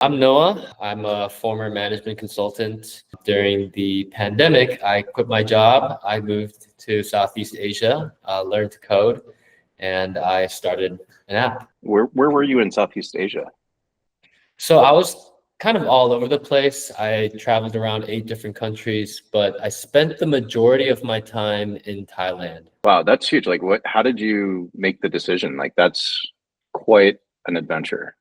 I'm Noah. I'm a former management consultant. During the pandemic, I quit my job. I moved to Southeast Asia, learned to code, and I started an app. Where were you in Southeast Asia? So I was kind of all over the place. I traveled around 8 different countries, but I spent the majority of my time in Thailand. Wow, that's huge. Like how did you make the decision? Like that's quite an adventure.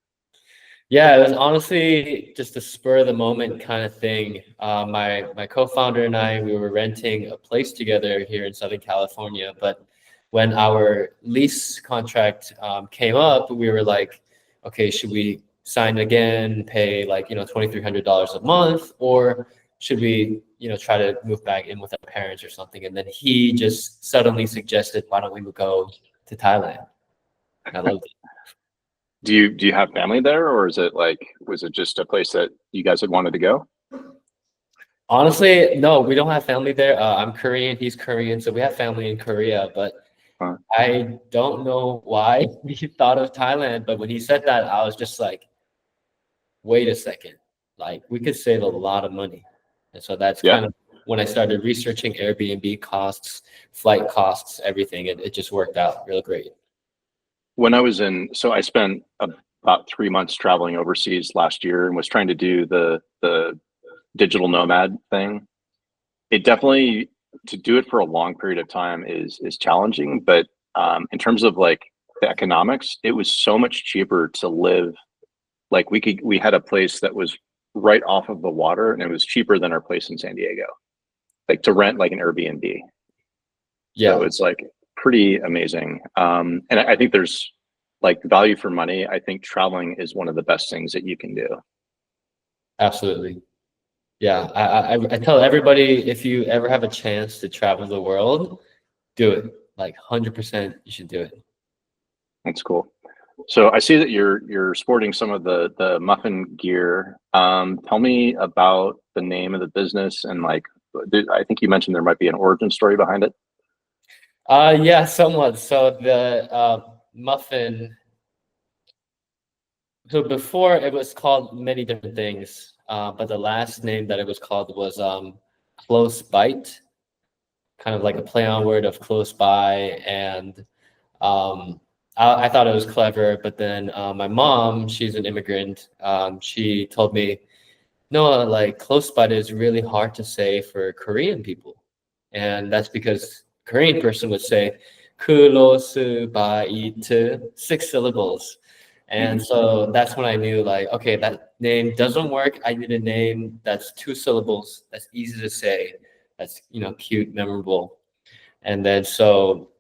Yeah, it was honestly just a spur of the moment kind of thing. My co-founder and I, we were renting a place together here in Southern California, but when our lease contract came up, we were like, okay, should we sign again, pay like $2,300 a month, or should we try to move back in with our parents or something? And then he just suddenly suggested, why don't we go to Thailand? I loved it. Do you have family there, or is it like was it just a place that you guys had wanted to go? Honestly, no, we don't have family there. I'm Korean, he's Korean, so we have family in Korea, but Huh. I don't know why we thought of Thailand. But when he said that, I was just like, wait a second, like we could save a lot of money. And so that's Yeah. kind of when I started researching Airbnb costs, flight costs, everything. It just worked out real great. When I was so I spent about 3 months traveling overseas last year and was trying to do the digital nomad thing. It definitely to do it for a long period of time is challenging, but in terms of like the economics, it was so much cheaper to live. Like we had a place that was right off of the water, and it was cheaper than our place in San Diego, like to rent like an Airbnb. So Yeah, it's like pretty amazing. And I think there's like value for money. I think traveling is one of the best things that you can do. absolutely. Yeah, I tell everybody, if you ever have a chance to travel the world, do it. Like 100%, you should do it. That's cool. So I see that you're sporting some of the Muffin gear. Tell me about the name of the business and like I think you mentioned there might be an origin story behind it. Yeah, somewhat. So the Muffin. So before it was called many different things, but the last name that it was called was Close Bite, kind of like a play on word of close by. And um, I thought it was clever, but then my mom, she's an immigrant. She told me, no, like close by is really hard to say for Korean people, and that's because Korean person would say close by 6 syllables. And Mhm. so that's when I knew, like, okay, that name doesn't work. I need a name that's 2 syllables, that's easy to say, that's, cute, memorable. And then so,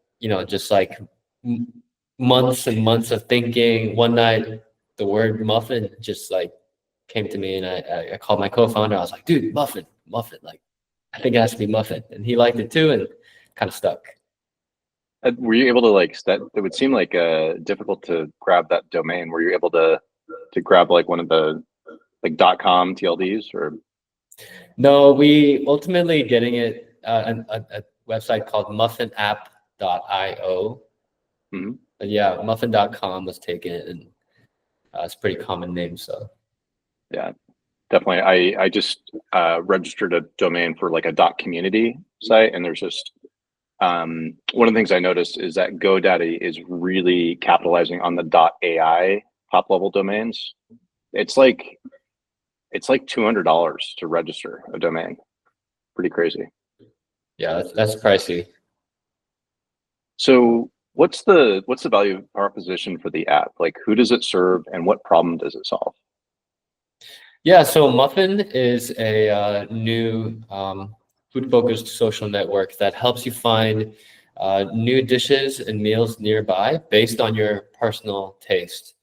just like m- months and months of thinking, one night the word muffin just like came to me, and I called my co-founder. I was like, dude, muffin, muffin. Like, I think it has to be muffin. And he liked it too and kind of stuck. Were you able to like that? It would seem like difficult to grab that domain. Were you able to grab like one of the like .com TLDs or? No, we ultimately getting it a website called muffinapp.io. Mhm. But yeah, muffin.com was taken, and it's a pretty common name. So Yeah, definitely. I just registered a domain for like a .community site, and there's just one of the things I noticed is that GoDaddy is really capitalizing on the .ai top level domains. It's like $200 to register a domain. Pretty crazy. yeah, that's pricey. So what's the value proposition for the app? Like who does it serve and what problem does it solve? Yeah, so Muffin is a new food-focused social network that helps you find new dishes and meals nearby based on your personal taste.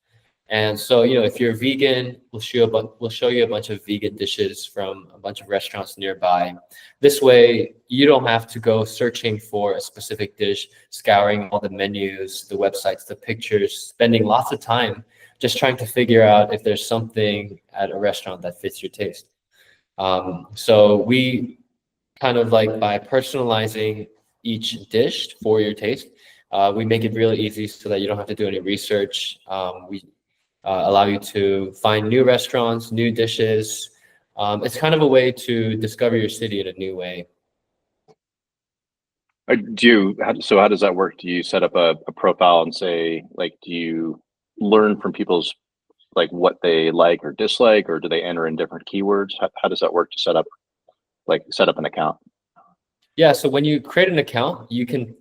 And so, if you're vegan, we'll show you a bunch of vegan dishes from a bunch of restaurants nearby. This way, you don't have to go searching for a specific dish, scouring all the menus, the websites, the pictures, spending lots of time just trying to figure out if there's something at a restaurant that fits your taste. So we kind of like by personalizing each dish for your taste, we make it really easy so that you don't have to do any research. We allow you to find new restaurants, new dishes. It's kind of a way to discover your city in a new way. How does that work? Do you set up a profile and say, like, do you learn from people's, like, what they like or dislike, or do they enter in different keywords? How does that work to set up an account? Yeah, so when you create an account, you can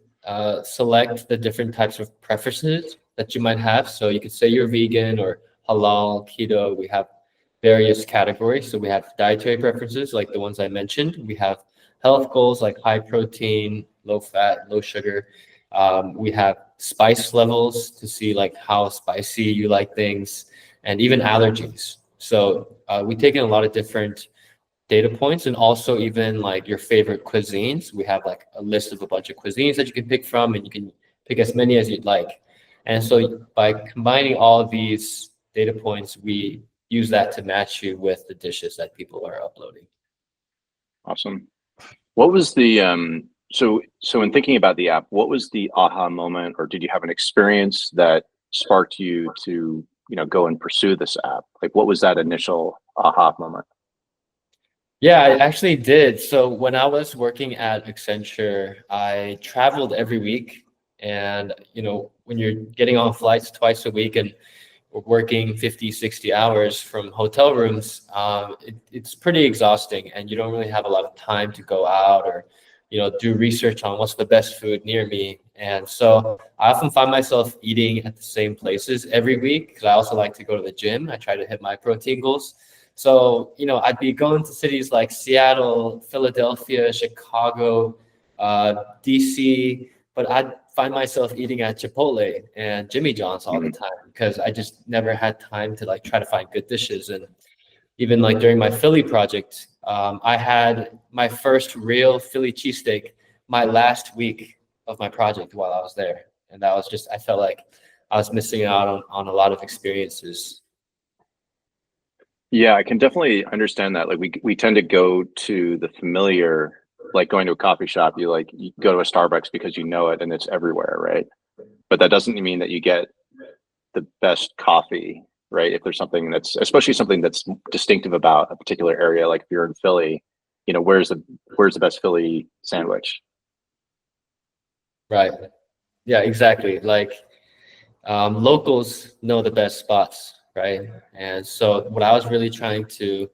select the different types of preferences that you might have. So you could say you're vegan or halal, keto. We have various categories. So we have dietary preferences, like the ones I mentioned. We have health goals, like high protein, low fat, low sugar. We have spice levels to see like how spicy you like things, and even allergies. So we take in a lot of different data points, and also even like your favorite cuisines. We have like a list of a bunch of cuisines that you can pick from, and you can pick as many as you'd like. And so by combining all of these data points, we use that to match you with the dishes that people are uploading. Awesome. What was the so in thinking about the app, what was the aha moment, or did you have an experience that sparked you to, go and pursue this app? Like, what was that initial aha moment? Yeah, I actually did. So when I was working at Accenture, I traveled every week. And, when you're getting on flights twice a week and working 50, 60 hours from hotel rooms, it's pretty exhausting. And you don't really have a lot of time to go out or, do research on what's the best food near me. And so I often find myself eating at the same places every week because I also like to go to the gym. I try to hit my protein goals. So, I'd be going to cities like Seattle, Philadelphia, Chicago, DC, but I'd find myself eating at Chipotle and Jimmy John's all the Mhm. time because I just never had time to like try to find good dishes. And even like during my Philly project, I had my first real Philly cheesesteak my last week of my project while I was there. And that was just, I felt like I was missing out on a lot of experiences. Yeah, I can definitely understand that. Like, we tend to go to the familiar, like going to a coffee shop. You go to a Starbucks because you know it and it's everywhere, right? But that doesn't mean that you get the best coffee, right? If there's something that's, especially something that's distinctive about a particular area, like if you're in Philly, where's the best Philly sandwich? Right. Yeah, exactly. Like locals know the best spots, right? And so what I was really trying to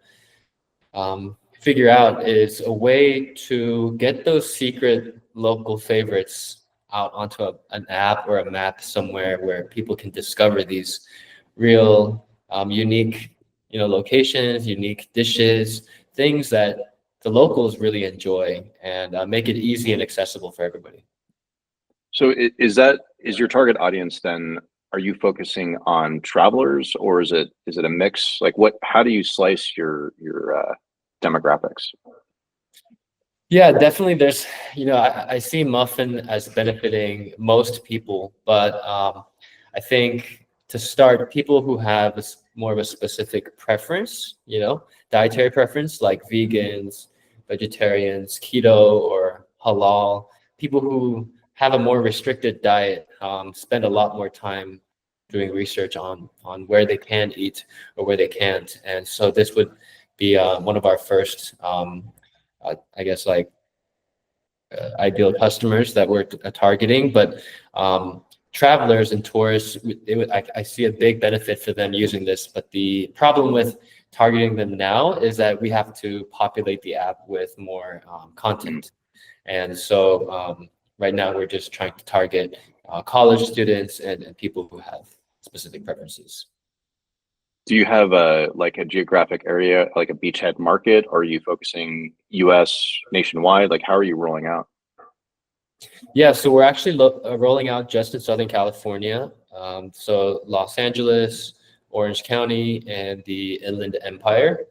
figure out is a way to get those secret local favorites out onto an app or a map somewhere where people can discover these real unique, locations, unique dishes, things that the locals really enjoy, and make it easy and accessible for everybody. So is your target audience then? Are you focusing on travelers, or is it a mix? Like, how do you slice your demographics? Yeah, definitely. I see Muffin as benefiting most people, but I think to start, people who have more of a specific preference, dietary preference, like vegans, vegetarians, keto, or halal, people who have a more restricted diet, spend a lot more time doing research on where they can eat or where they can't. And so this would be one of our first I guess like ideal customers that we're targeting, but travelers and tourists, I see a big benefit for them using this. But the problem with targeting them now is that we have to populate the app with more Mm. content. And so right now we're just trying to target college students and people who have specific preferences. Do you have a geographic area, like a beachhead market, or are you focusing US nationwide? Like, how are you rolling out? Yeah, so we're actually rolling out just in Southern California. So Los Angeles, Orange County, and the Inland Empire.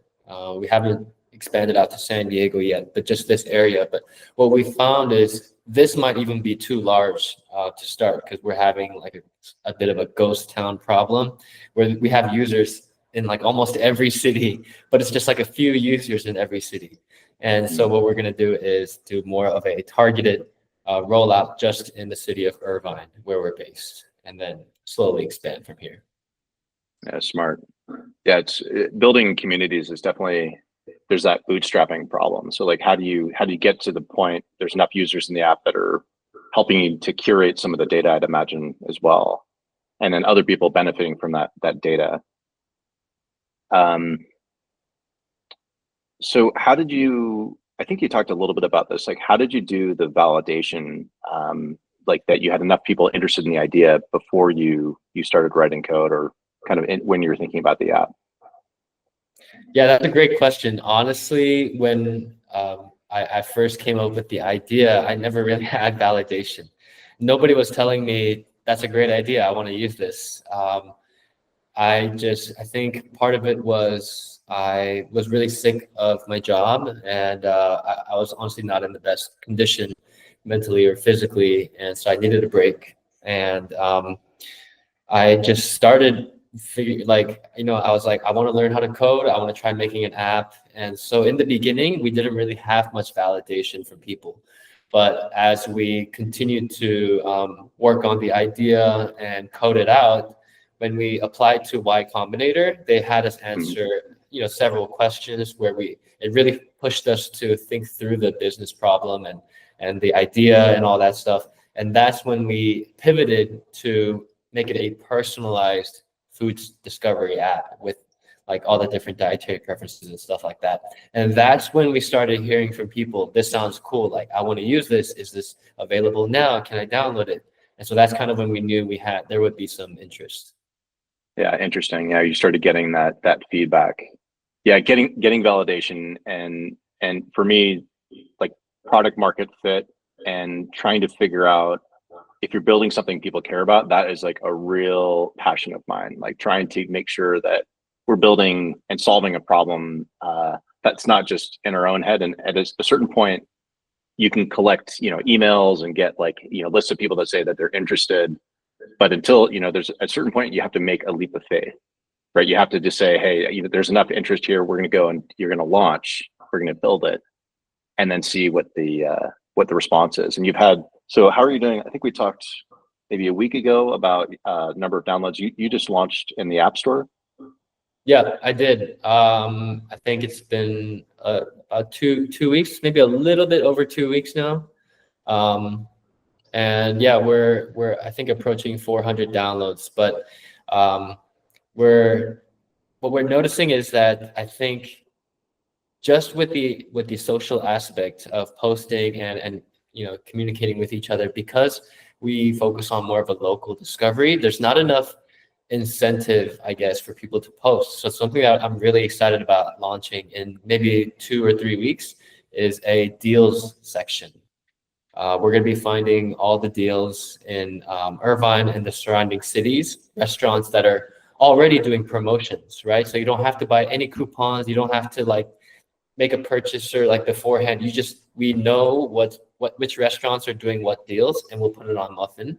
We haven't expanded out to San Diego yet, but just this area. But what we found is this might even be too large to start because we're having like a bit of a ghost town problem where we have users in like almost every city, but it's just like a few users in every city. And so Mm. what we're going to do is do more of a targeted rollout just in the city of Irvine, where we're based, and then slowly expand from here. Yeah, smart. Yeah, building communities is definitely, there's that bootstrapping problem. So like, how do you get to the point there's enough users in the app that are helping you to curate some of the data, I'd imagine, as well, and then other people benefiting from that data. Um, so how did you? I think you talked a little bit about this. Like, how did you do the validation? Like that you had enough people interested in the idea before you started writing code, or kind of when you were thinking about the app. Yeah, that's a great question. Honestly, when I first came up with the idea, I never really had validation. Nobody was telling me that's a great idea. I want to use this. I think part of it was I was really sick of my job, and I was honestly not in the best condition mentally or physically, and so I needed a break. And I just started I was like, I want to learn how to code. I want to try making an app. And so in the beginning, we didn't really have much validation from people. But as we continued to work on the idea and code it out, when we applied to Y Combinator, they had us Mhm. answer, several questions where it really pushed us to think through the business problem and the idea and all that stuff. And that's when we pivoted to make it a personalized foods discovery app with like all the different dietary preferences and stuff like that. And that's when we started hearing from people, this sounds cool. Like, I want to use this. Is this available now? Can I download it? And so that's kind of when we knew there would be some interest. Yeah, interesting. Yeah, you started getting that feedback. Yeah, getting validation, and for me, like product market fit, and trying to figure out if you're building something people care about, that is like a real passion of mine. Like trying to make sure that we're building and solving a problem that's not just in our own head. And at a certain point, you can collect, emails and get like, lists of people that say that they're interested. But until, there's a certain point, you have to make a leap of faith, right? You have to just say, hey, there's enough interest here. We're going to go and you're going to launch. We're going to build it, and then see what the response is. And so how are you doing? I think we talked maybe a week ago about number of downloads. You just launched in the App Store. Yeah, I did. I think it's been about 2 weeks, maybe a little bit over 2 weeks now. And yeah, we're I think approaching 400 downloads. But um, we're what we're noticing is that I think just with the social aspect of posting and communicating with each other, because we focus on more of a local discovery, there's not enough incentive, I guess, for people to post. So something that I'm really excited about launching in maybe 2 or 3 weeks is a deals section. We're going to be finding all the deals in Irvine and the surrounding cities, restaurants that are already doing promotions, right? So you don't have to buy any coupons. You don't have to like make a purchase or like beforehand. We know which restaurants are doing what deals, and we'll put it on Muffin.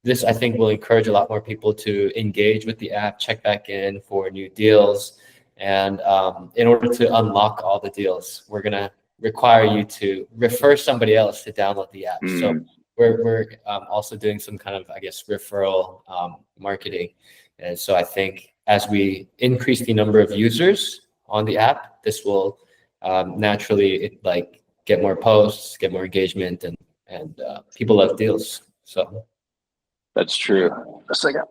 This, I think, will encourage a lot more people to engage with the app, check back in for new deals. And in order to unlock all the deals, we're going to require you to refer somebody else to download the app. So we're also doing some kind of, I guess, referral marketing. And so I think as we increase the number of users on the app, this will naturally like get more posts, get more engagement, and people love deals. So. That's true. A second.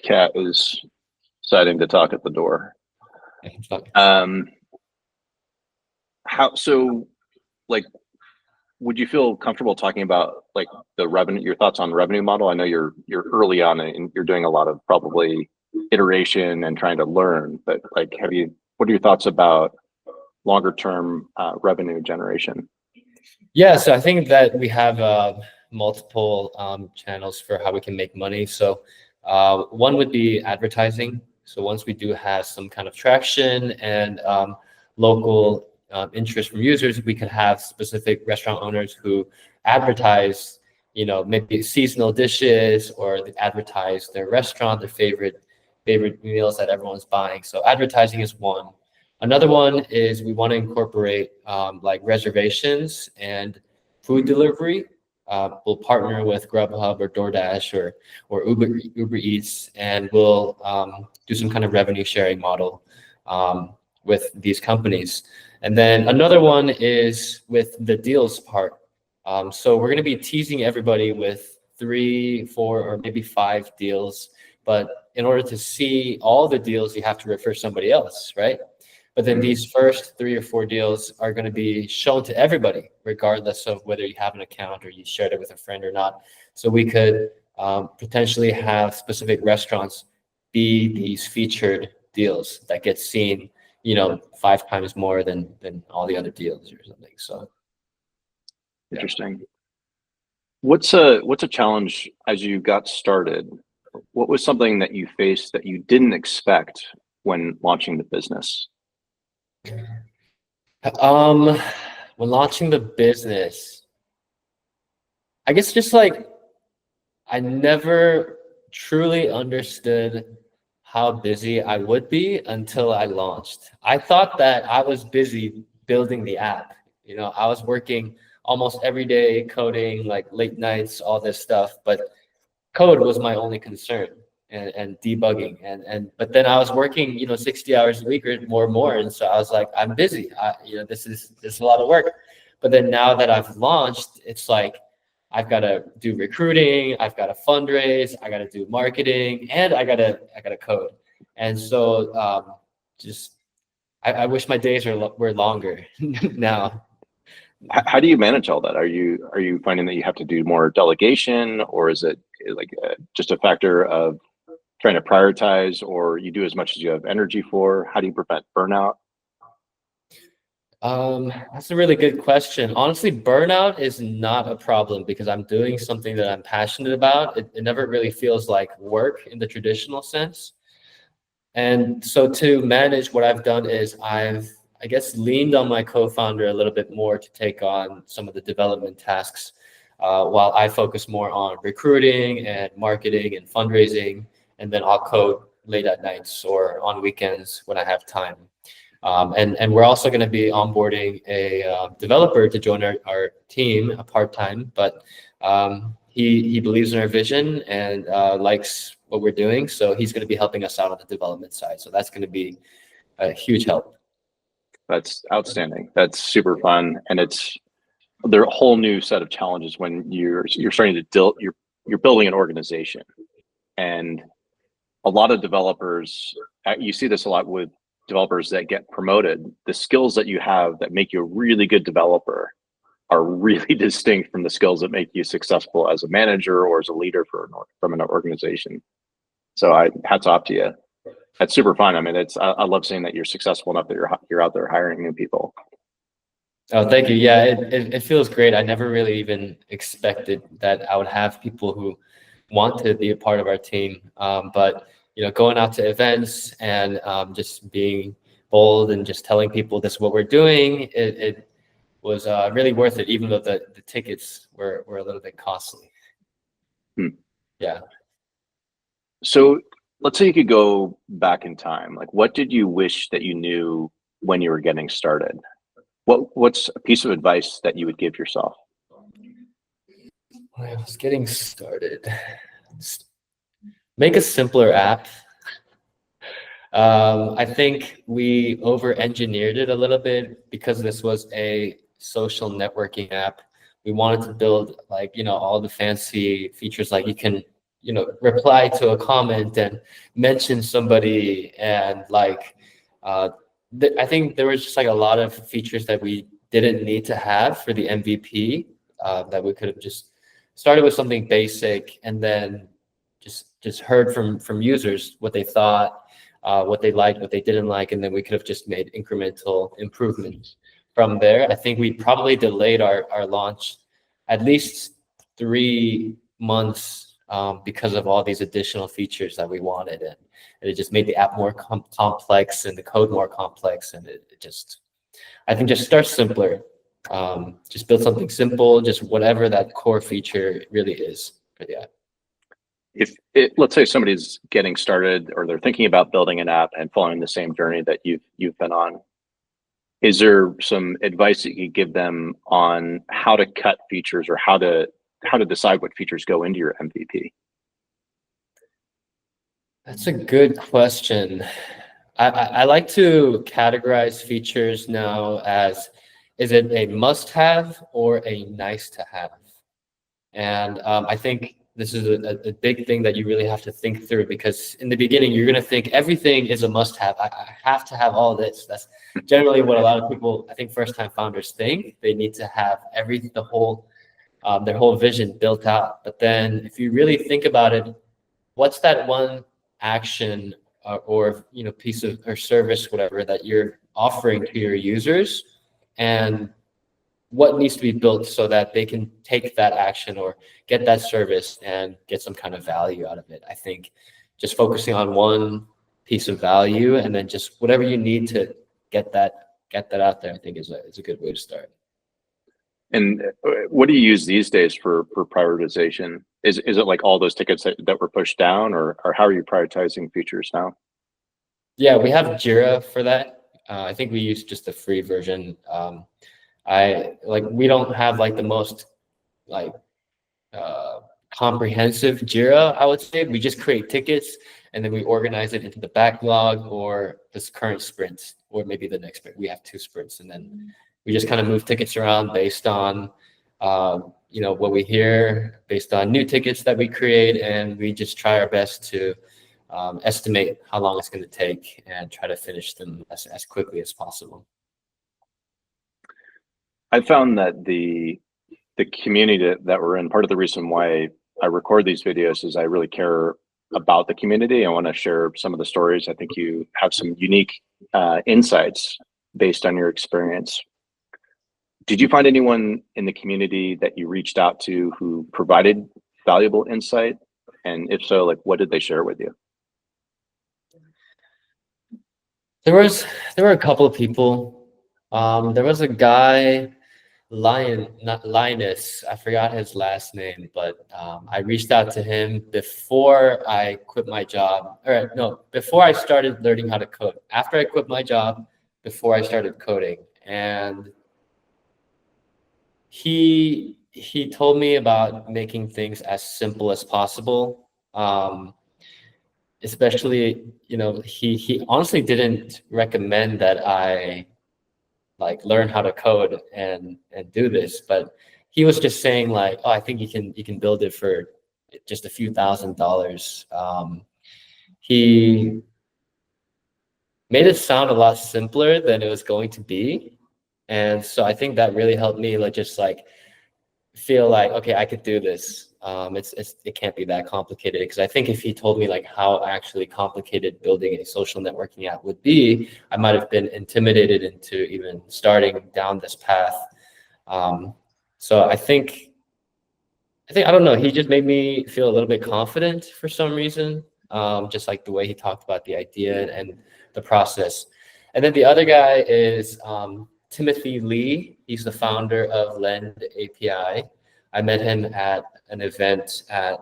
Cat is deciding to talk at the door. How so? Like, would you feel comfortable talking about like the revenue? Your thoughts on revenue model? I know you're early on and you're doing a lot of probably iteration and trying to learn. But like, what are your thoughts about longer term revenue generation? Yeah, so I think that we have multiple channels for how we can make money. So one would be advertising. So once we do have some kind of traction and local interest from users, we could have specific restaurant owners who advertise, maybe seasonal dishes, or they advertise their restaurant, their favorite meals that everyone's buying. So advertising is one. Another one is we want to incorporate like reservations and food delivery we'll partner with Grubhub or DoorDash or Uber Eats, and we'll do some kind of revenue sharing model with these companies. And then another one is with the deals part. So we're going to be teasing everybody with 3, 4, or maybe 5 deals. But in order to see all the deals, you have to refer somebody else, right? But then these first 3 or 4 deals are going to be shown to everybody, regardless of whether you have an account or you shared it with a friend or not. So we could potentially have specific restaurants be these featured deals that get seen, 5 times more than all the other deals or something. So Interesting. What's a challenge as you got started? What was something that you faced that you didn't expect when launching the business? When launching the business, I guess just like I never truly understood how busy I would be until I launched. I thought that I was busy building the app. I was working almost every day coding, like late nights, all this stuff, but code was my only concern, and debugging, but then I was working 60 hours a week or more, and so I was like, I'm busy. This is a lot of work. But then now that I've launched, it's like I've got to do recruiting, I've got to fundraise, I got to do marketing, and I got to code. And so just I wish my days were longer now. How do you manage all that? Are you finding that you have to do more delegation, or is it like just a factor of trying to prioritize, or you do as much as you have energy for? How do you prevent burnout? That's a really good question. Honestly, burnout is not a problem because I'm doing something that I'm passionate about. It never really feels like work in the traditional sense. And so to manage, what I've done is I guess, leaned on my co-founder a little bit more to take on some of the development tasks, while I focus more on recruiting and marketing and fundraising, and then I'll code late at nights or on weekends when I have time. And we're also going to be onboarding a developer to join our team, a part-time, but he believes in our vision and likes what we're doing. So he's going to be helping us out on the development side. So that's going to be a huge help. That's outstanding. That's super fun, and there are a whole new set of challenges when you're starting to you're building an organization, and a lot of developers. You see this a lot with developers that get promoted. The skills that you have that make you a really good developer are really distinct from the skills that make you successful as a manager or as a leader from an organization. So hats off to you. That's super fun. I mean, I love seeing that you're successful enough that you're out there hiring new people. Oh, thank you. Yeah, it feels great. I never really even expected that I would have people who want to be a part of our team. But going out to events and just being bold and just telling people this is what we're doing, it was really worth it, even though the tickets were a little bit costly. Yeah. So let's say you could go back in time. Like, what did you wish that you knew when you were getting started? What's a piece of advice that you would give yourself? When I was getting started, make a simpler app. I think we over-engineered it a little bit because this was a social networking app. We wanted to build all the fancy features, like you can reply to a comment and mention somebody, and I think there was just a lot of features that we didn't need to have for the MVP, that we could have just started with something basic and then just heard from users what they thought, what they liked, what they didn't like, and then we could have just made incremental improvements from there. I think we probably delayed our launch at least 3 months because of all these additional features that we wanted, and it just made the app more complex and the code more complex, and I think just start simpler. Just build something simple, just whatever that core feature really is for the app. Let's say somebody's getting started or they're thinking about building an app and following the same journey that you've been on, is there some advice that you could give them on how to cut features or how to how to decide what features go into your MVP? That's a good question. I like to categorize features now as, is it a must-have or a nice-to-have? And I think this is a big thing that you really have to think through, because in the beginning, you're going to think everything is a must-have. I have to have all this. That's generally what a lot of people, I think first-time founders think. They need to have their whole vision built out. But then if you really think about it, what's that one action or piece of or service, whatever, that you're offering to your users, and what needs to be built so that they can take that action or get that service and get some kind of value out of it. I think just focusing on one piece of value and then just whatever you need to get that out there, I think is a good way to start. And what do you use these days for prioritization? Is it like all those tickets that were pushed down, or how are you prioritizing features now? Yeah, we have Jira for that. I think we use just the free version. We don't have like the most like comprehensive Jira, I would say. We just create tickets and then we organize it into the backlog or this current sprint, or maybe the next sprint. We have 2 sprints, and then we just kind of move tickets around based on what we hear, based on new tickets that we create, and we just try our best to estimate how long it's going to take and try to finish them as quickly as possible. I found that the community that we're in, part of the reason why I record these videos is I really care about the community. I want to share some of the stories. I think you have some unique insights based on your experience. Did you find anyone in the community that you reached out to who provided valuable insight? And if so, like, what did they share with you? There were a couple of people. There was a guy, Linus, I forgot his last name, but I reached out to him before I quit my job. Or no, before I started learning how to code. After I quit my job, before I started coding. And he told me about making things as simple as possible. Especially, he honestly didn't recommend that I like learn how to code and do this, but he was just saying like, oh, I think you can build it for just a few $1,000s. He made it sound a lot simpler than it was going to be. And so I think that really helped me just feel like, okay, I could do this. It can't be that complicated, because I think if he told me like how actually complicated building a social networking app would be, I might have been intimidated into even starting down this path. So I think I don't know, he just made me feel a little bit confident for some reason, just like the way he talked about the idea and the process. And then the other guy is Timothy Lee. He's the founder of Lend API. I met him at an event at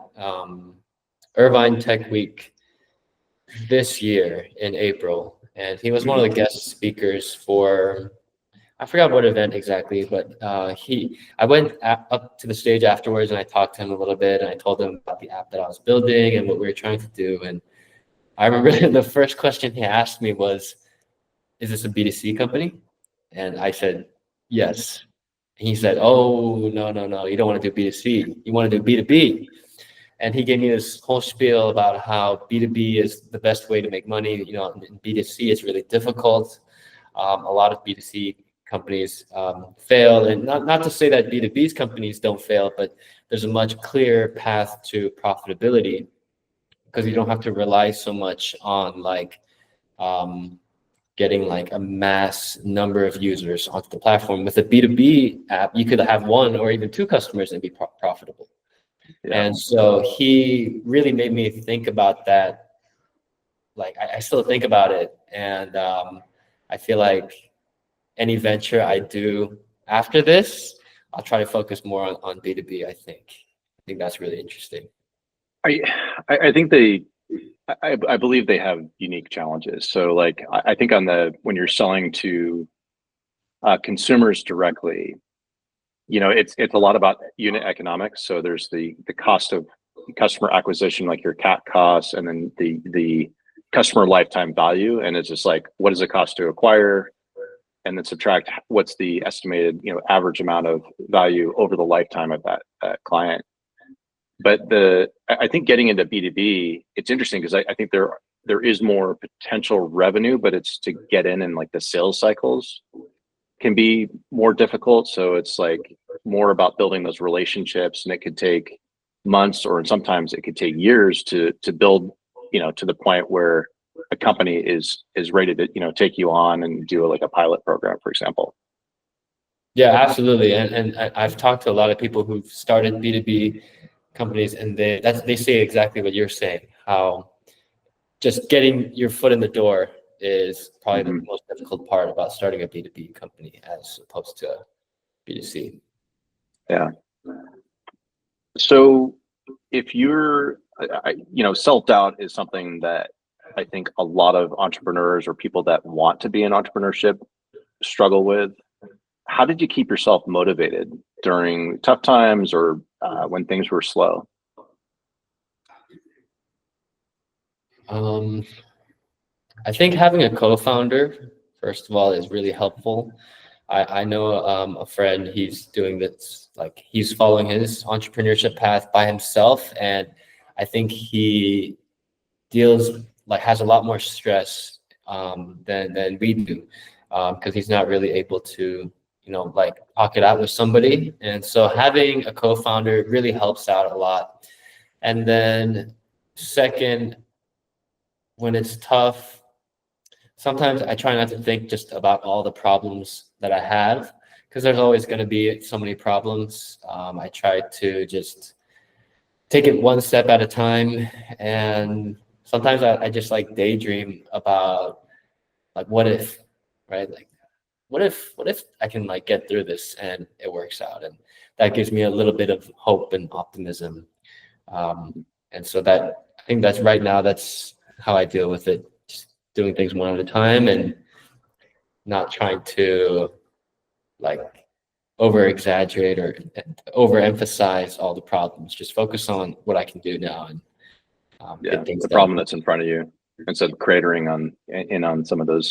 Irvine Tech Week this year in April. And he was one of the guest speakers for, I forgot what event exactly, but I went up to the stage afterwards and I talked to him a little bit, and I told him about the app that I was building and what we were trying to do. And I remember the first question he asked me was, is this a B2C company? And I said, yes. And he said, oh, no, you don't want to do B2C. You want to do B2B. And he gave me this whole spiel about how B2B is the best way to make money. In B2C, it's really difficult. A lot of B2C companies fail. And not to say that B2B's companies don't fail, but there's a much clearer path to profitability, because you don't have to rely so much on getting like a mass number of users onto the platform. With a B2B app, you could have 1 or even 2 customers and be profitable. Yeah. And so he really made me think about that. Like I still think about it. And I feel like any venture I do after this, I'll try to focus more on B2B, I think. I think that's really interesting. I think I believe they have unique challenges. So like, I think when you're selling to consumers directly, it's a lot about unit economics. So there's the cost of customer acquisition, like your CAC costs, and then the customer lifetime value. And it's just like, what does it cost to acquire? And then subtract what's the estimated, average amount of value over the lifetime of that client. But I think getting into B2B, it's interesting because I think there is more potential revenue, but it's to get in, and like the sales cycles can be more difficult. So it's like more about building those relationships, and it could take months, or sometimes it could take years to build, to the point where a company is ready to, take you on and do like a pilot program, for example. Yeah, absolutely. And I've talked to a lot of people who've started B2B companies, and they say exactly what you're saying, how just getting your foot in the door is probably the most difficult part about starting a B2B company as opposed to B2C. Yeah. So if you're, self-doubt is something that I think a lot of entrepreneurs or people that want to be in entrepreneurship struggle with. How did you keep yourself motivated during tough times, or when things were slow? I think having a co-founder, first of all, is really helpful. I know a friend, he's doing this, like he's following his entrepreneurship path by himself. And I think he has a lot more stress than we do, because he's not really able to, like talk it out with somebody. And so having a co-founder really helps out a lot. And then second, when it's tough, sometimes I try not to think just about all the problems that I have, because there's always going to be so many problems. I try to just take it one step at a time. And sometimes I just like daydream about like, what if, right? Like, what if I can like get through this and it works out? And that gives me a little bit of hope and optimism. And so I think that's right now, that's how I deal with it. Just doing things one at a time and not trying to like over exaggerate or overemphasize all the problems. Just focus on what I can do now and get things the done. problem that's in front of you, instead of cratering on some of the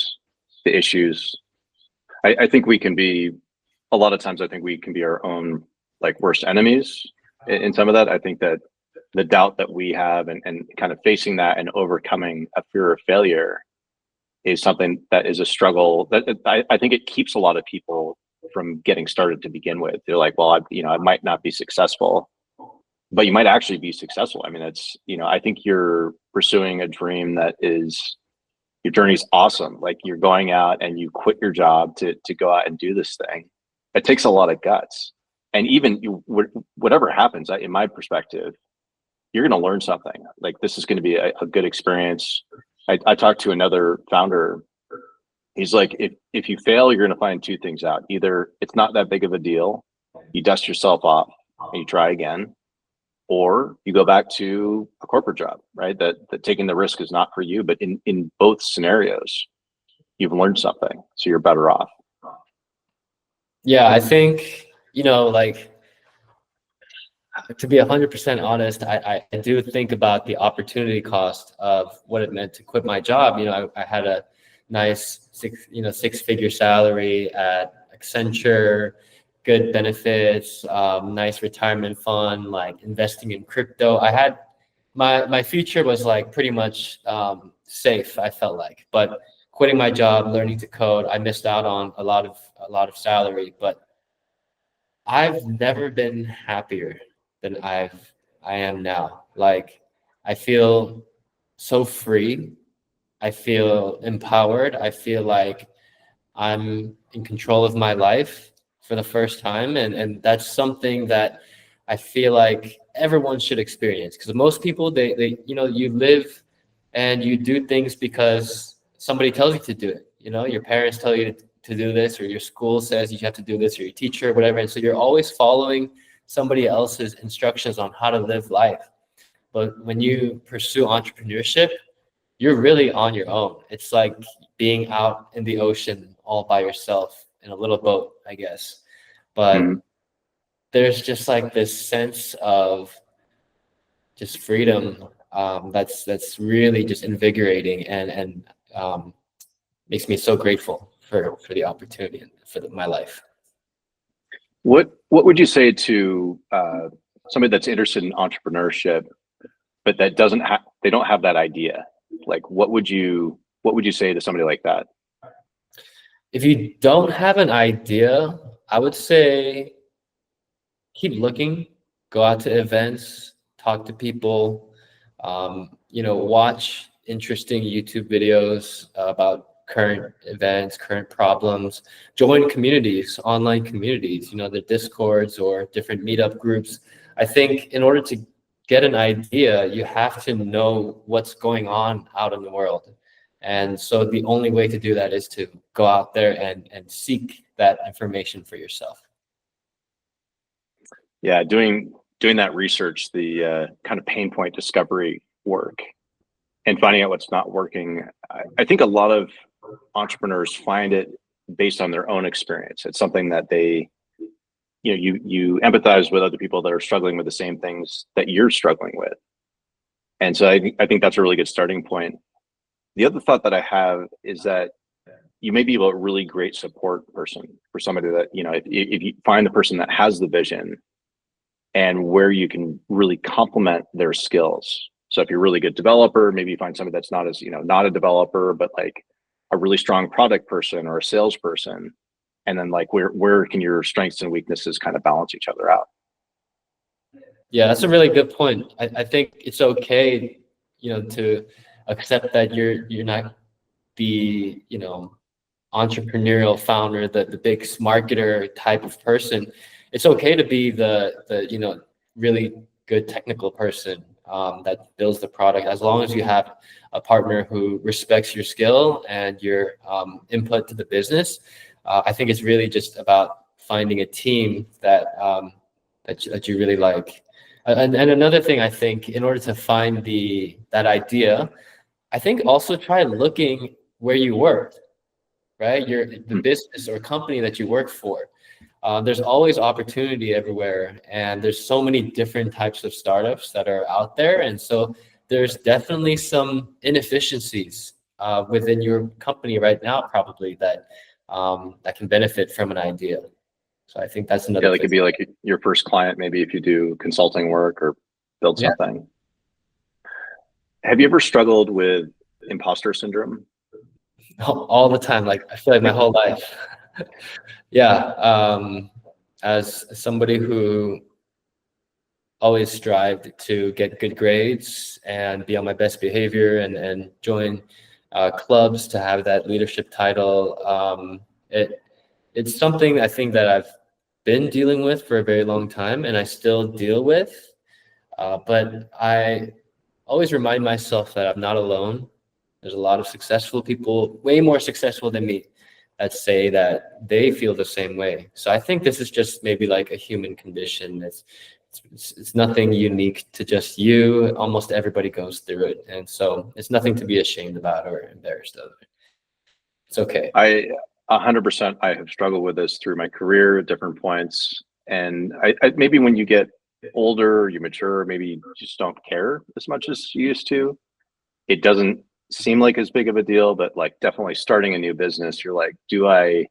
issues. I think we can be, a lot of times I think we can be our own like worst enemies in some of that. I think that the doubt that we have, and kind of facing that and overcoming a fear of failure, is something that is a struggle that I think it keeps a lot of people from getting started to begin with. They're like, well, I might not be successful, but you might actually be successful. I mean, it's, I think you're pursuing a dream that is, your journey's awesome. Like, you're going out and you quit your job to go out and do this thing. It takes a lot of guts. And even whatever happens, in my perspective, you're going to learn something. Like, this is going to be a good experience. I talked to another founder. He's like, if you fail, you're going to find two things out. Either it's not that big of a deal, you dust yourself off and you try again, or you go back to a corporate job, right? That taking the risk is not for you. But in both scenarios, you've learned something, so you're better off. Yeah, I think, like, to be 100% honest, I do think about the opportunity cost of what it meant to quit my job. I had a nice six-figure salary at Accenture, good benefits, nice retirement fund, like investing in crypto. I had my future was like pretty much safe, I felt like. But quitting my job, learning to code, I missed out on a lot of salary. But I've never been happier than I am now. Like, I feel so free. I feel empowered. I feel like I'm in control of my life for the first time. And that's something that I feel like everyone should experience. Because most people, they you live and you do things because somebody tells you to do it. Your parents tell you to do this, or your school says you have to do this, or your teacher, whatever. And so you're always following somebody else's instructions on how to live life. But when you pursue entrepreneurship, you're really on your own. It's like being out in the ocean all by yourself in a little boat, I guess. But there's just like this sense of just freedom, that's really just invigorating, and makes me so grateful for the opportunity and for my life. What would you say to somebody that's interested in entrepreneurship, but that doesn't have they don't have that idea? Like, what would you say to somebody like that? If you don't have an idea, I would say keep looking, go out to events, talk to people, watch interesting YouTube videos about current events, current problems, join communities, online communities, the Discords or different meetup groups. I think in order to get an idea, you have to know what's going on out in the world. And so the only way to do that is to go out there and seek that information for yourself. Yeah, doing that research, the kind of pain point discovery work, and finding out what's not working. I think a lot of entrepreneurs find it based on their own experience. It's something that you empathize with other people that are struggling with the same things that you're struggling with, and so I think that's a really good starting point. The other thought that I have is that you may be a really great support person for somebody that, if you find the person that has the vision and where you can really complement their skills. So if you're a really good developer, maybe you find somebody that's not as, not a developer, but like a really strong product person or a salesperson. And then like where can your strengths and weaknesses kind of balance each other out? Yeah, that's a really good point. I think it's okay, to accept that you're not the, entrepreneurial founder, the big marketer type of person. It's okay to be the really good technical person, that builds the product, as long as you have a partner who respects your skill and your input to the business. I think it's really just about finding a team that you really like. And another thing, I think, in order to find that idea, I think also try looking where you work, right? The business or company that you work for. There's always opportunity everywhere, and there's so many different types of startups that are out there, and so there's definitely some inefficiencies within your company right now, probably that can benefit from an idea. So I think that's Yeah, another like place. it'd be like your first client, maybe if you do consulting work or build Yeah, something. Have you ever struggled with imposter syndrome? all the time. Like I feel like my whole life. Yeah, as somebody who always strived to get good grades and be on my best behavior and join clubs to have that leadership title. It's something I think that I've been dealing with for a very long time, and I still deal with. But I always remind myself that I'm not alone. There's a lot of successful people, way more successful than me, that say that they feel the same way. So I think this is just maybe like a human condition. It's nothing unique to just you. Almost everybody goes through it, and so it's nothing to be ashamed about or embarrassed of. It's okay. I 100% I have struggled with this through my career at different points. And I maybe when you get older, you mature, maybe you just don't care as much as you used to. It doesn't seem like as big of a deal, but like definitely starting a new business, you're like, do I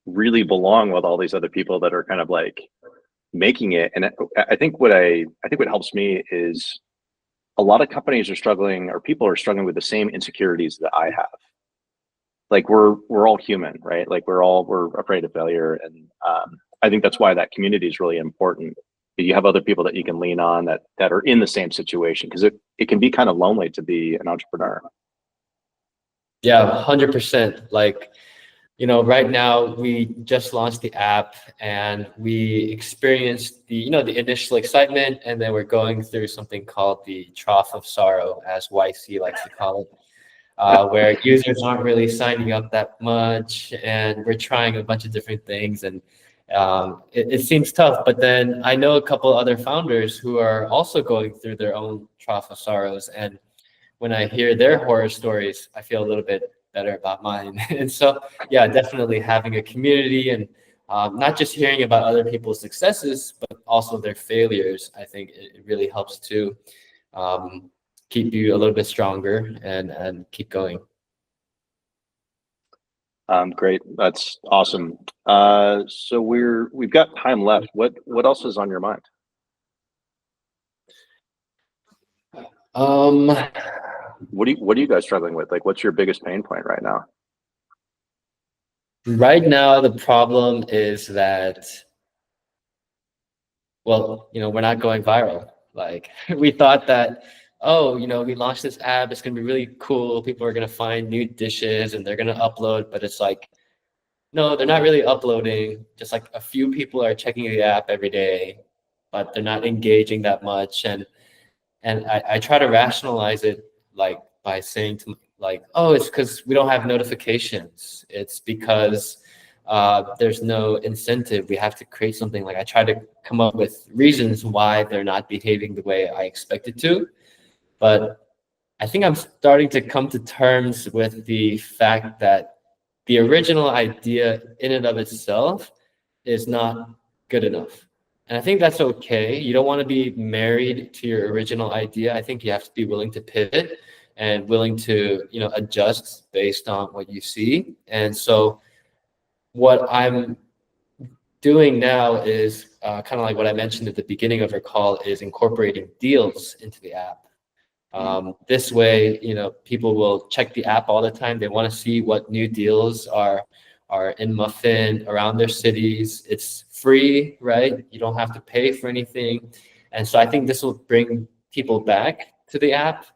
really belong with all these other people that are kind of like making it? And I think what helps me is a lot of companies are struggling, or people are struggling with the same insecurities that I have. Like we're all human, right? Like we're afraid of failure, and I think that's why that community is really important. You have other people that you can lean on that are in the same situation, because it can be kind of lonely to be an entrepreneur. Yeah, 100%. Like, right now we just launched the app and we experienced the initial excitement, and then we're going through something called the trough of sorrow, as YC likes to call it, where users aren't really signing up that much, and we're trying a bunch of different things, and it seems tough. But then I know a couple other founders who are also going through their own trough of sorrows, and when I hear their horror stories, I feel a little bit better about mine. And so, yeah, definitely having a community and not just hearing about other people's successes, but also their failures. I think it really helps to keep you a little bit stronger and keep going. Great. That's awesome. So we've got time left. What else is on your mind? What are you guys struggling with? Like, what's your biggest pain point right now? Right now, the problem is that, well, we're not going viral. Like we thought that, oh, we launched this app, it's gonna be really cool. People are gonna find new dishes and they're gonna upload, but it's like, no, they're not really uploading. Just like a few people are checking the app every day, but they're not engaging that much. And I try to rationalize it like by saying to like, oh, it's because we don't have notifications. It's because there's no incentive. We have to create something. Like I try to come up with reasons why they're not behaving the way I expected to. But I think I'm starting to come to terms with the fact that the original idea in and of itself is not good enough. And I think that's okay. You don't want to be married to your original idea. I think you have to be willing to pivot and willing to, adjust based on what you see. And so what I'm doing now is kind of like what I mentioned at the beginning of our call is incorporating deals into the app. This way, people will check the app all the time. They want to see what new deals are in Muffin around their cities. It's free, right? You don't have to pay for anything. And so I think this will bring people back to the app.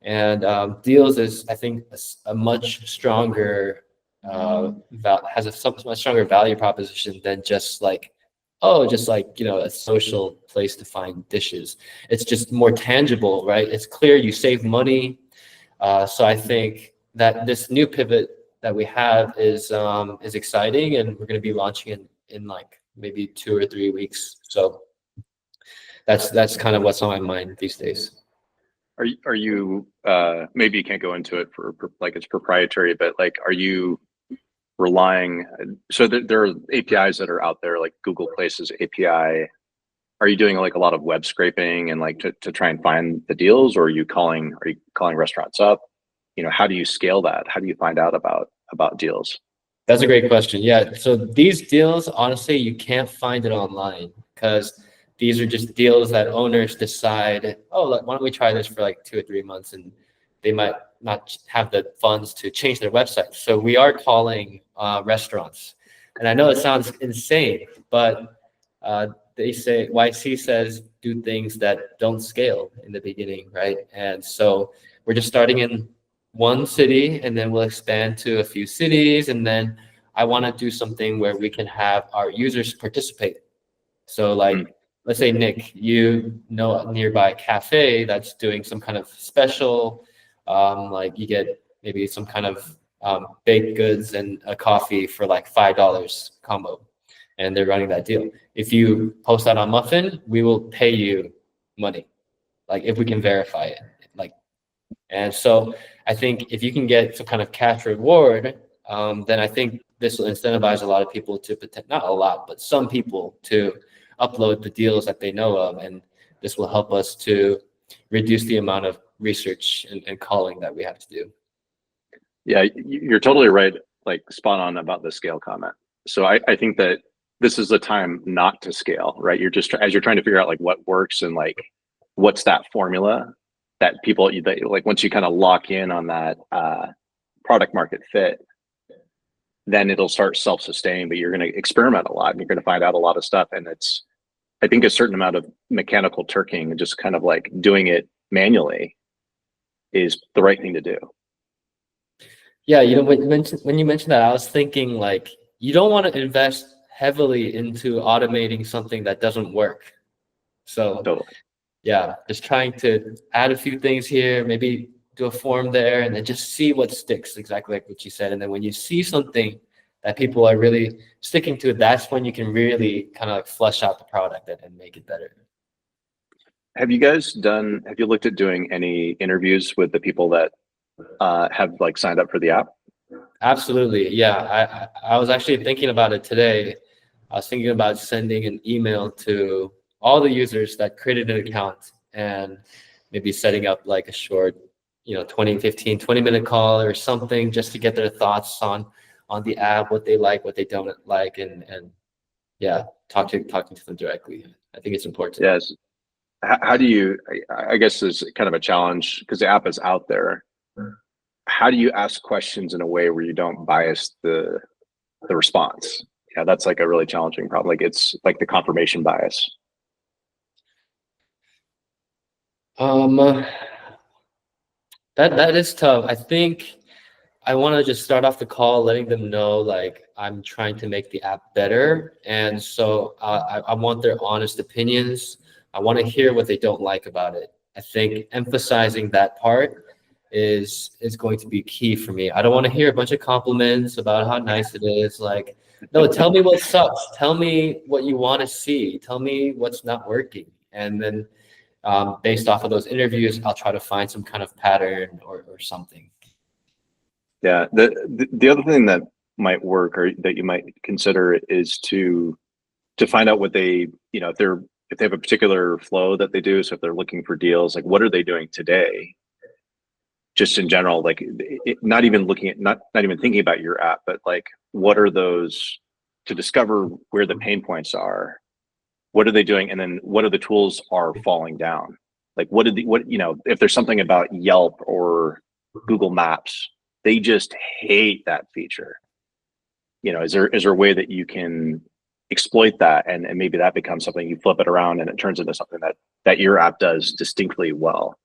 And deals is, I think, a much stronger has a much stronger value proposition than just like a social place to find dishes. It's just more tangible, right? It's clear you save money. So I think that this new pivot that we have is exciting, and we're going to be launching in like maybe 2 or 3 weeks. So that's kind of what's on my mind these days. Are you maybe you can't go into it for like it's proprietary, but like are you relying, so there are APIs that are out there like Google Places API. Are you doing like a lot of web scraping and like to try and find the deals, or are you calling restaurants up? How do you scale that? How do you find out about deals? That's a great question. Yeah, so these deals, honestly, you can't find it online because these are just deals that owners decide, oh, why don't we try this for like 2 or 3 months, and they might not have the funds to change their website. So we are calling restaurants. And I know it sounds insane, but they say, YC says, do things that don't scale in the beginning, right? And so we're just starting in one city, and then we'll expand to a few cities. And then I want to do something where we can have our users participate. So like, let's say, Nick, you know a nearby cafe that's doing some kind of special, like you get maybe some kind of baked goods and a coffee for like $5 combo, and they're running that deal. If you post that on Muffin, we will pay you money, like if we can verify it. Like, and so I think if you can get some kind of cash reward, then I think this will incentivize a lot of people to not a lot, but some people to upload the deals that they know of, and this will help us to reduce the amount of research and calling that we have to do. Yeah, you're totally right, like spot on about the scale comment. So I think that this is the time not to scale, right? You're just, as you're trying to figure out like what works and like what's that formula that people that like once you kind of lock in on that product market fit, then it'll start self-sustaining, but you're going to experiment a lot and you're going to find out a lot of stuff. And it's, I think, a certain amount of mechanical turking and just kind of like doing it manually is the right thing to do. Yeah, when you mentioned that, I was thinking like you don't want to invest heavily into automating something that doesn't work. So Totally. Yeah, just trying to add a few things here, maybe do a form there, and then just see what sticks, exactly like what you said. And then when you see something that people are really sticking to, that's when you can really kind of like flesh out the product and make it better. Have you looked at doing any interviews with the people that have like signed up for the app? Absolutely. Yeah, I was actually thinking about it today. I was thinking about sending an email to all the users that created an account and maybe setting up like a short, 20-minute call or something just to get their thoughts on the app, what they like, what they don't like, and yeah, talking to them directly. I think it's important. Yes. How do you, I guess there's kind of a challenge because the app is out there. How do you ask questions in a way where you don't bias the response? Yeah, that's like a really challenging problem. Like it's like the confirmation bias. Um, that is tough. I think I want to just start off the call letting them know like I'm trying to make the app better, and so I want their honest opinions. I want to hear what they don't like about it. I think emphasizing that part is going to be key for me. I don't want to hear a bunch of compliments about how nice it is. Like, no, tell me what sucks. Tell me what you want to see. Tell me what's not working, and then based off of those interviews, I'll try to find some kind of pattern or something. Yeah. The other thing that might work or that you might consider is to find out what they, if they have a particular flow that they do. So if they're looking for deals, like what are they doing today? Just in general, like not even looking at, not even thinking about your app, but like, what are those to discover where the pain points are? What are they doing? And then what are the tools are falling down? Like if there's something about Yelp or Google Maps, they just hate that feature. Is there a way that you can exploit that and maybe that becomes something you flip it around and it turns into something that your app does distinctly well?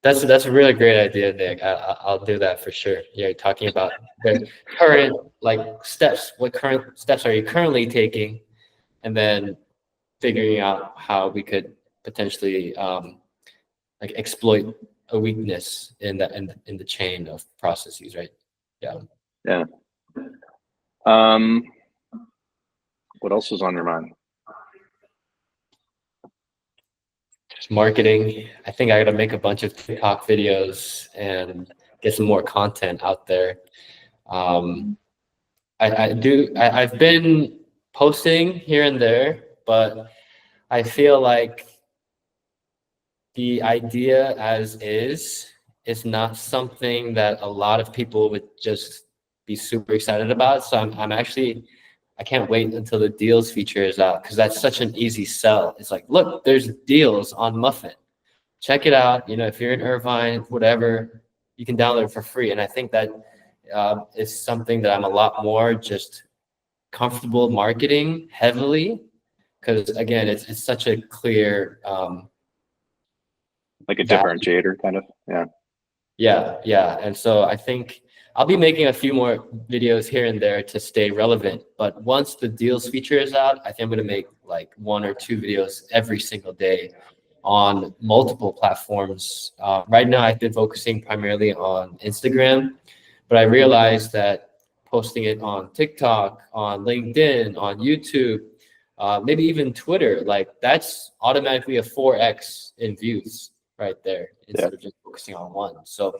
That's a really great idea, Nick. I'll do that for sure. You're talking about the current like steps. What current steps are you currently taking, and then figuring out how we could potentially like exploit a weakness in the chain of processes, right? Yeah. Yeah. What else is on your mind? Just marketing. I think I got to make a bunch of TikTok videos and get some more content out there. I've been posting here and there, but I feel like the idea as is not something that a lot of people would just be super excited about. So I can't wait until the deals feature is out because that's such an easy sell. It's like, look, there's deals on Muffin. Check it out. If you're in Irvine, whatever, you can download it for free. And I think that is something that I'm a lot more just comfortable marketing heavily because again, it's such a clear like a differentiator kind of. Yeah. And so I think I'll be making a few more videos here and there to stay relevant. But once the deals feature is out, I think I'm going to make like 1 or 2 videos every single day on multiple platforms. Right now, I've been focusing primarily on Instagram, but I realized that posting it on TikTok, on LinkedIn, on YouTube, maybe even Twitter, like that's automatically a 4x in views right there instead of just focusing on one. So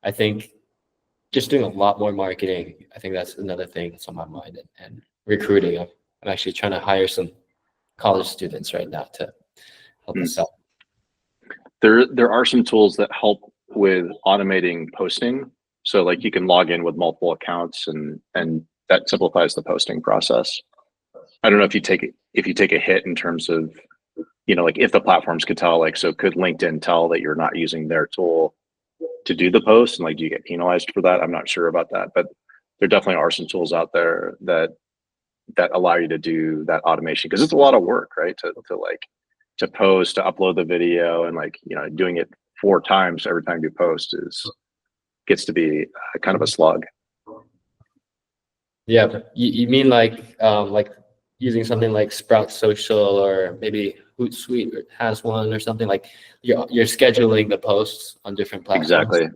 I think just doing a lot more marketing, I think that's another thing that's on my mind, and recruiting. I'm actually trying to hire some college students right now to help us out. There are some tools that help with automating posting. So like you can log in with multiple accounts and that simplifies the posting process. I don't know if you take a hit in terms of, like if the platforms could tell, like, so could LinkedIn tell that you're not using their tool to do the post, and like, do you get penalized for that? I'm not sure about that, but there definitely are some tools out there that allow you to do that automation because it's a lot of work, right? To post, to upload the video, and like, doing it 4 times every time you post gets to be kind of a slug. Yeah, you mean like using something like Sprout Social or maybe Hootsuite has one or something, like you're scheduling the posts on different platforms. Exactly.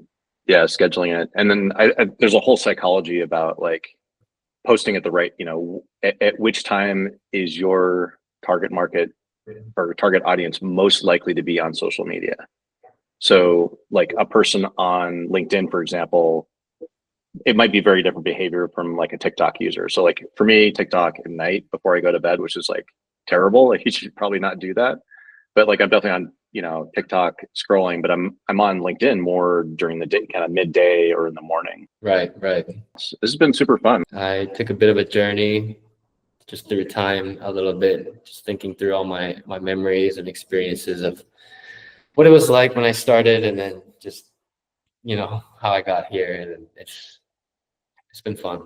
Yeah, scheduling it. And then there's a whole psychology about like posting at the right, at which time is your target market or target audience most likely to be on social media. So like a person on LinkedIn, for example, it might be very different behavior from like a TikTok user. So like for me, TikTok at night before I go to bed, which is like terrible. Like you should probably not do that. But like I'm definitely on, TikTok scrolling, but I'm on LinkedIn more during the day, kind of midday or in the morning. Right. So this has been super fun. I took a bit of a journey just through time a little bit, just thinking through all my memories and experiences of what it was like when I started, and then just how I got here, and it's been fun.